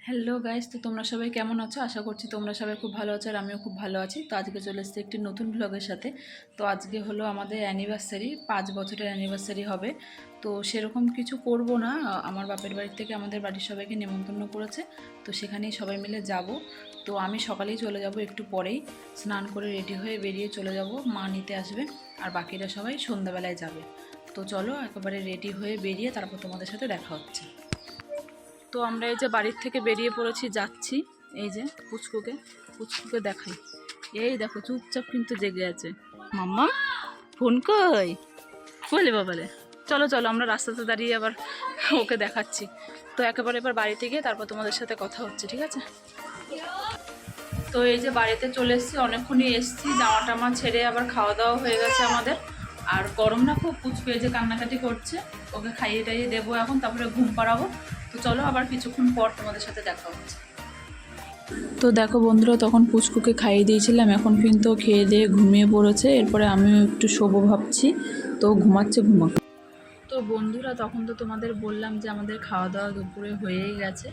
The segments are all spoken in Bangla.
হ্যালো গাইস, তো তোমরা সবাই কেমন আছো? আশা করছি তোমরা সবাই খুব ভালো আছো আর আমিও খুব ভালো আছি। তো আজকে চলে এসেছি একটি নতুন ব্লগের সাথে। তো আজকে হলো আমাদের অ্যানিভার্সারি, 5 বছরের অ্যানিভার্সারি হবে। তো সেরকম কিছু করব না, আমার বাপের বাড়ি থেকে আমাদের বাড়ির সবাইকে নেমন্তন্ন করেছে, তো সেখানেই সবাই মিলে যাব। তো আমি সকালেই চলে যাব, একটু পরেই স্নান করে রেডি হয়ে বেরিয়ে চলে যাব, মা নিতে আসবে আর বাকিরা সবাই সন্ধ্যাবেলায় যাবে। তো চলো একেবারে রেডি হয়ে বেরিয়ে তারপর তোমাদের সাথে দেখা হচ্ছে। তো আমরা এই যে বাড়ির থেকে বেরিয়ে পড়েছি, যাচ্ছি। এই যে পুচকুকে দেখাই, এই দেখো চুপচাপ কিন্তু জেগে আছে। মাম্মা ফোন কই বলে বাবালে, চলো চলো আমরা রাস্তাতে দাঁড়িয়ে আবার ওকে দেখাচ্ছি। তো একেবারে এবার বাড়িতে গিয়ে তারপর তোমাদের সাথে কথা হচ্ছে, ঠিক আছে? তো এই যে বাড়িতে চলে এসেছি, অনেকক্ষণই এসেছি, জামা টামা ছেড়ে আবার খাওয়া দাওয়া হয়ে গেছে আমাদের। আর গরম না খুব, পুচকু এই যে কান্নাকাটি করছে, ওকে খাইয়ে টাইয়ে দেবো এখন, তারপরে ঘুম পাড়াবো। তো চলো আবার কিছুক্ষণ পর তোমাদের সাথে দেখা হচ্ছে। তো দেখো বন্ধুরা, তখন পুচকুকে খাইয়ে দিয়েছিলাম, এখন কিন্তু খেয়ে দিয়ে ঘুমিয়ে পড়েছে। এরপরে আমিও একটু শোবো ভাবছি, তো ঘুমাচ্ছে, ঘুমাক। তো বন্ধুরা, তখন তো তোমাদের বললাম যে আমাদের খাওয়া দাওয়া দুপুরে হয়েই গেছে,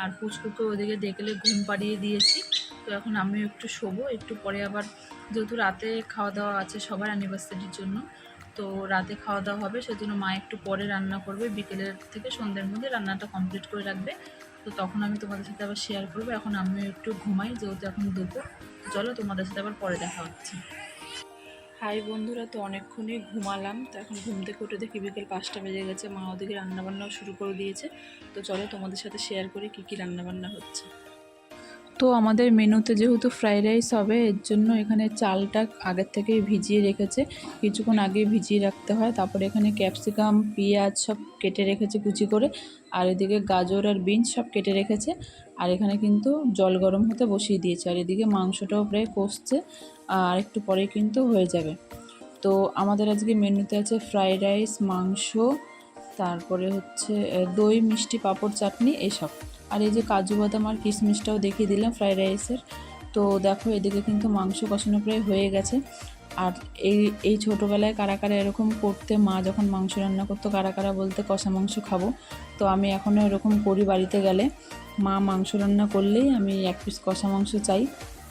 আর পুচকুকে ওদিকে দেখলে ঘুম পাড়িয়ে দিয়েছি। তো এখন আমিও একটু শোবো, একটু পরে আবার, যেহেতু রাতে খাওয়া দাওয়া আছে সবার অ্যানিভার্সারির জন্য, তো রাতে খাওয়া দাওয়া হবে, সেজন্য মা একটু পরে রান্না করবে, বিকেলের থেকে সন্ধ্যের মধ্যে রান্নাটা কমপ্লিট করে রাখবে। তো তখন আমি তোমাদের সাথে আবার শেয়ার করবো। এখন আমিও একটু ঘুমাই, যেহেতু এখন দুপুর। তো চলো তোমাদের সাথে আবার পরে দেখা হচ্ছে। হাই বন্ধুরা, তো অনেকক্ষণই ঘুমালাম, তো এখন ঘুম থেকে উঠে দেখি বিকেল 5টা বেজে গেছে, মা ওদিকে রান্নাবান্নাও শুরু করে দিয়েছে। তো চলো তোমাদের সাথে শেয়ার করি কী কী রান্নাবান্না হচ্ছে। তো আমাদের মেনুতে যেহেতু ফ্রাইড রাইস হবে, এর জন্য এখানে চালটা আগের থেকেই ভিজিয়ে রেখেছে, কিছুক্ষণ আগে ভিজিয়ে রাখতে হয়। তারপরে এখানে ক্যাপসিকাম, পেঁয়াজ সব কেটে রেখেছে কুচি করে, আর এদিকে গাজর আর বিনস সব কেটে রেখেছে। আর এখানে কিন্তু জল গরম হতে বসিয়ে দিয়েছে, আর এদিকে মাংসটাও প্রায় কষছে, আর একটু পরে কিন্তু হয়ে যাবে। তো আমাদের আজকে মেনুতে আছে ফ্রাইড রাইস, মাংস, তারপরে হচ্ছে দই, মিষ্টি, পাঁপড়, চাটনি এসব। আর এই যে কাজু বাদাম আর কিশমিশটাও দেখিয়ে দিলাম ফ্রাইড রাইসের। তো দেখো এদিকে কিন্তু মাংস কষানো প্রায় হয়ে গেছে। আর এই এই ছোটোবেলায় কারা কারা এরকম করতে, মা যখন মাংস রান্না করতো কারা কারা বলতে কষা মাংস খাবো। তো আমি এখনও এরকম করি, বাড়িতে গেলে মা মাংস রান্না করলেই আমি 1 পিস কষা মাংস চাই।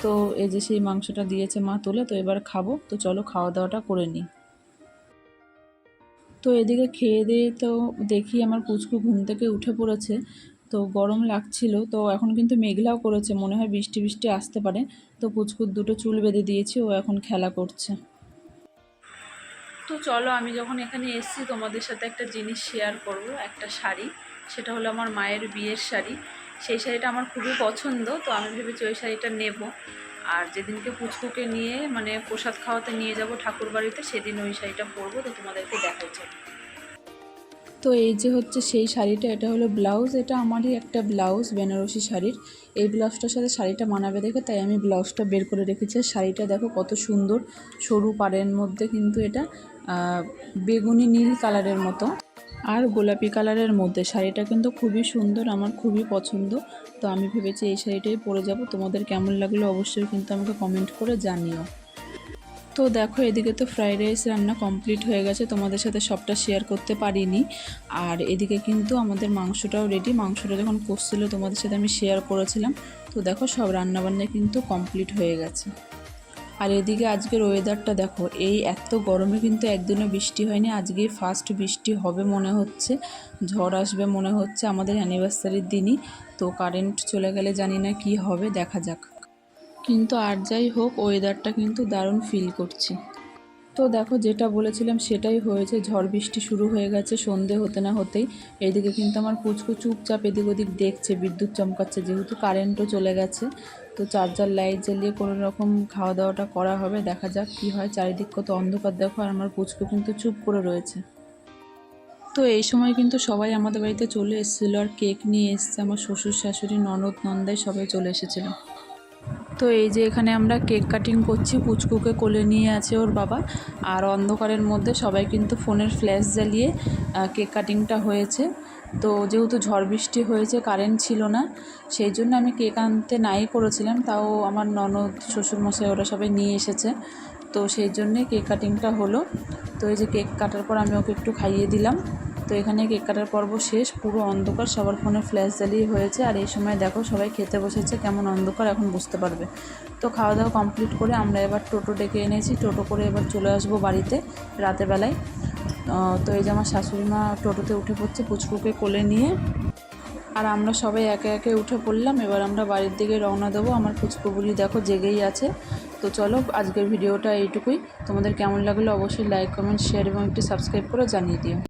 তো এই যে সেই মাংসটা দিয়েছে মা তুলে, তো এবার খাবো। তো চলো খাওয়া দাওয়াটা করে নিই। তো এদিকে খেয়ে দিয়ে তো দেখি আমার পুচকু ঘুম থেকে উঠে পড়েছে। তো গরম লাগছিল, তো এখন কিন্তু মেঘলাও করেছে, মনে হয় বৃষ্টি বৃষ্টি আসতে পারে। তো পুচকুর দুটো চুল বেঁধে দিয়েছি, ও এখন খেলা করছে। তো চলো, আমি যখন এখানে এসেছি তোমাদের সাথে একটা জিনিস শেয়ার করব, একটা শাড়ি। সেটা হলো আমার মায়ের বিয়ের শাড়ি। সেই শাড়িটা আমার খুবই পছন্দ, তো আমি ভেবেছি ওই শাড়িটা নেব। আর যেদিনকে পুচকুকে নিয়ে মানে প্রসাদ খাওয়াতে নিয়ে যাব ঠাকুর বাড়িতে, সেদিন ওই শাড়িটা পরবো, তো তোমাদেরকে দেখাচ্ছি। তো এই যে হচ্ছে সেই শাড়িটা, এটা হলো ব্লাউজ, এটা আমারই একটা ব্লাউজ বেনারসি শাড়ির। এই ব্লাউজটার সাথে শাড়িটা মানাবে দেখে তাই আমি ব্লাউজটা বের করে রেখেছি। শাড়িটা দেখো কত সুন্দর, সরু পাড়ের মধ্যে কিন্তু এটা বেগুনি নীল কালারের মতো আর গোলাপি কালারের মধ্যে। শাড়িটা কিন্তু খুবই সুন্দর, আমার খুবই পছন্দ। তো আমি ভেবেছি এই শাড়িটাই পরে যাব। তোমাদের কেমন লাগলো অবশ্যই কিন্তু আমাকে কমেন্ট করে জানিও। তো দেখো এদিকে তো ফ্রাইড রাইস রান্না কমপ্লিট হয়ে গেছে, তোমাদের সাথে সবটা শেয়ার করতে পারিনি। আর এদিকে কিন্তু আমাদের মাংসটাও রেডি, মাংসটা যখন কষছিল তোমাদের সাথে আমি শেয়ার করেছিলাম। তো দেখো সব রান্নাবান্না কিন্তু কমপ্লিট হয়ে গেছে। আর এদিকে আজকের ওয়েদারটা দেখো, এই এত গরমে কিন্তু একদিনও বৃষ্টি হয়নি, আজকেই ফার্স্ট বৃষ্টি হবে মনে হচ্ছে, ঝড় আসবে মনে হচ্ছে আমাদের অ্যানিভার্সারির দিনই। তো কারেন্ট চলে গেলে জানি না কি হবে, দেখা যাক। কিন্তু আর যাই হোক, ওয়েদারটা কিন্তু দারুণ ফিল করছি। তো দেখো যেটা বলেছিলাম সেটাই হয়েছে, ঝড় বৃষ্টি শুরু হয়ে গেছে সন্ধে হতে না হতেই। এইদিকে কিন্তু আমার পুচকু চুপচাপ এদিক ওদিক দেখছে, বিদ্যুৎ চমকাচ্ছে, যেহেতু কারেন্টও চলে গেছে। তো চার্জার লাইট জ্বালিয়ে কোনো রকম খাওয়া দাওয়াটা করা হবে, দেখা যাক কি হয়। চারিদিক কত অন্ধকার দেখো, আর আমার পুচকু কিন্তু চুপ করে রয়েছে। তো এই সময় কিন্তু সবাই আমাদের বাড়িতে চলে এসেছিলো, আর কেক নিয়ে এসছে, আমার শ্বশুর শাশুড়ি, ননদ নন্দাই সবাই চলে এসেছিলো। তো এই যে এখানে আমরা কেক কাটিং করছি, পুচকুকে কোলে নিয়ে আছে ওর বাবা, আর অন্ধকারের মধ্যে সবাই কিন্তু ফোনের ফ্ল্যাশ জ্বালিয়ে কেক কাটিংটা হয়েছে। তো যেহেতু ঝড় বৃষ্টি হয়েছে, কারেন্ট ছিল না, সেই জন্য আমি কেক আনতে নাই করেছিলাম, তাও আমার ননদ, শ্বশুরমশাই ওরা সবাই নিয়ে এসেছে, তো সেই জন্যে কেক কাটিংটা হলো। তো এই যে কেক কাটার পর আমি ওকে একটু খাইয়ে দিলাম। তো এখানে কেক কাটার পর্ব শেষ, পুরো অন্ধকার, সবার ফোনে ফ্ল্যাশ জ্বালিয়ে হয়েছে। আর এই সময় দেখো সবাই খেতে বসেছে, কেমন অন্ধকার এখন বুঝতে পারবে। তো খাওয়া দাওয়া কমপ্লিট করে আমরা এবার টোটো ডেকে এনেছি, টোটো করে এবার চলে আসবো বাড়িতে রাতের বেলায়। তো এই যে আমার শাশুড়ি মা টোটোতে উঠে পড়ছে পুচকুকে কোলে নিয়ে, আর আমরা সবাই একে একে উঠে পড়লাম। এবার আমরা বাড়ির দিকে রওনা দেবো। আমার পুচকু বুড়ি দেখো জেগেই আছে। তো চলো, আজকের ভিডিওটা এইটুকুই। তোমাদের কেমন লাগলো অবশ্যই লাইক, কমেন্ট, শেয়ার এবং একটু সাবস্ক্রাইব করে জানিয়ে দিও।